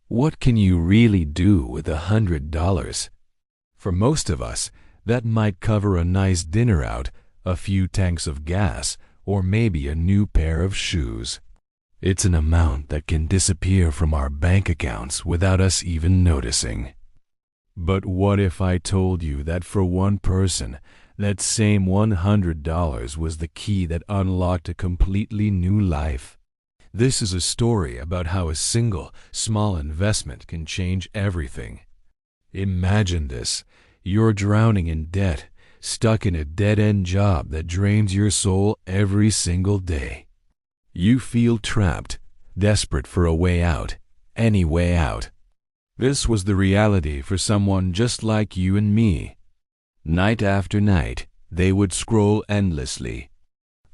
What can you really do with $100? For most of us, that might cover a nice dinner out, a few tanks of gas, or maybe a new pair of shoes. It's an amount that can disappear from our bank accounts without us even noticing. But what if I told you that for one person, that same $100 was the key that unlocked a completely new life? This is a story about how a single, small investment can change everything. Imagine this. You're drowning in debt, stuck in a dead-end job that drains your soul every single day. You feel trapped, desperate for a way out, any way out. This was the reality for someone just like you and me. Night after night, they would scroll endlessly,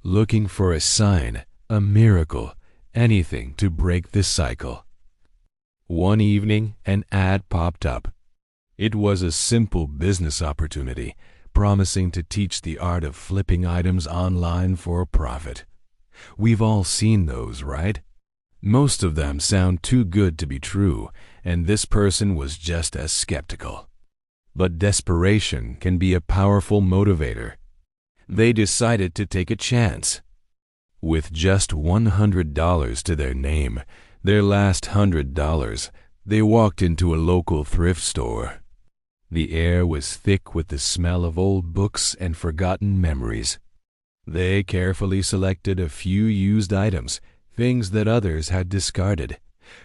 looking for a sign, a miracle, anything to break this cycle. One evening, an ad popped up. It was a simple business opportunity, promising to teach the art of flipping items online for a profit. We've all seen those, right? Most of them sound too good to be true, and this person was just as skeptical. But desperation can be a powerful motivator. They decided to take a chance. With just $100 to their name, their last $100, they walked into a local thrift store. The air was thick with the smell of old books and forgotten memories. They carefully selected a few used items, things that others had discarded.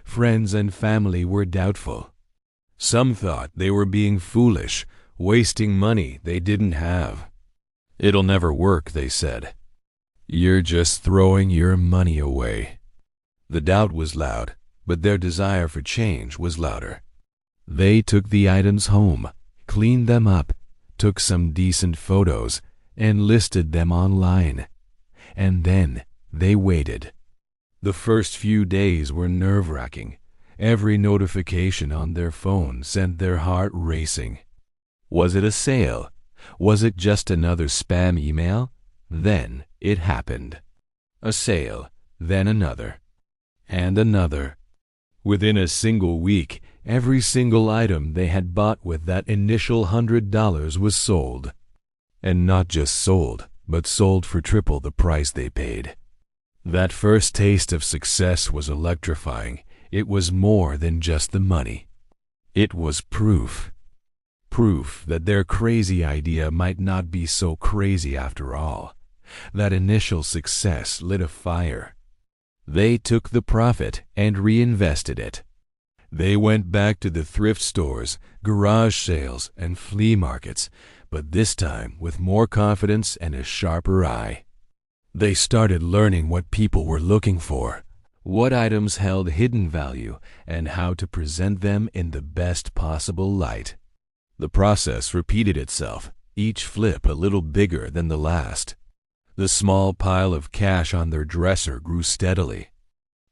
Friends and family were doubtful. Some thought they were being foolish, wasting money they didn't have. "It'll never work," they said. "You're just throwing your money away." The doubt was loud, but their desire for change was louder. They took the items home, cleaned them up, took some decent photos, and listed them online. And then they waited. The first few days were nerve-wracking. Every notification on their phone sent their heart racing. Was it a sale? Was it just another spam email? Then it happened. A sale, then another, and another. Within a single week, every single item they had bought with that initial $100 was sold. And not just sold, but sold for triple the price they paid. That first taste of success was electrifying. It was more than just the money. It was proof. Proof that their crazy idea might not be so crazy after all. That initial success lit a fire. They took the profit and reinvested it. They went back to the thrift stores, garage sales, and flea markets, but this time with more confidence and a sharper eye. They started learning what people were looking for, what items held hidden value, and how to present them in the best possible light. The process repeated itself, each flip a little bigger than the last. The small pile of cash on their dresser grew steadily.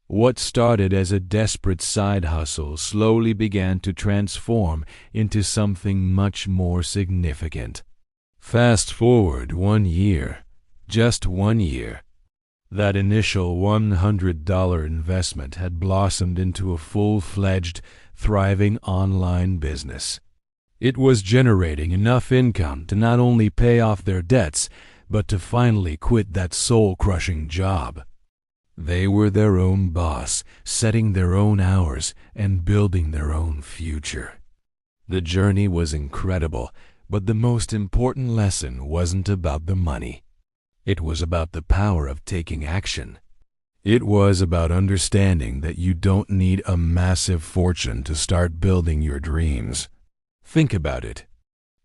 What started as a desperate side hustle slowly began to transform into something much more significant. Fast forward 1 year, just 1 year. That initial $100 investment had blossomed into a full-fledged, thriving online business. It was generating enough income to not only pay off their debts, but to finally quit that soul-crushing job. They were their own boss, setting their own hours and building their own future. The journey was incredible, but the most important lesson wasn't about the money. It was about the power of taking action. It was about understanding that you don't need a massive fortune to start building your dreams. Think about it.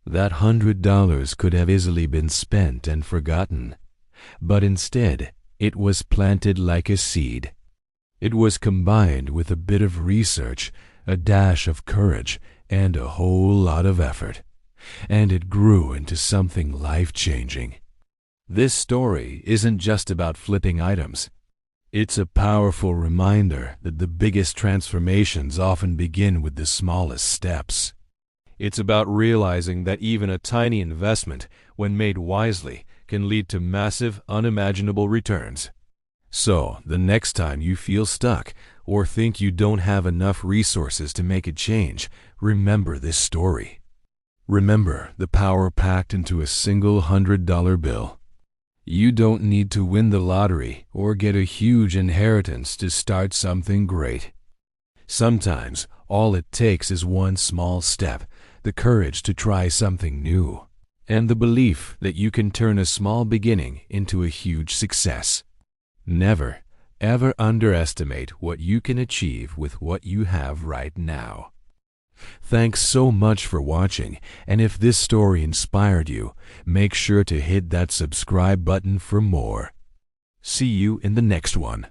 That $100 could have easily been spent and forgotten, but instead, it was planted like a seed. It was combined with a bit of research, a dash of courage, and a whole lot of effort. And it grew into something life-changing. This story isn't just about flipping items. It's a powerful reminder that the biggest transformations often begin with the smallest steps. It's about realizing that even a tiny investment, when made wisely, can lead to massive, unimaginable returns. So, the next time you feel stuck, or think you don't have enough resources to make a change, remember this story. Remember the power packed into a single $100 bill. You don't need to win the lottery or get a huge inheritance to start something great. Sometimes all it takes is one small step, the courage to try something new, and the belief that you can turn a small beginning into a huge success. Never, ever underestimate what you can achieve with what you have right now. Thanks so much for watching, and if this story inspired you, make sure to hit that subscribe button for more. See you in the next one.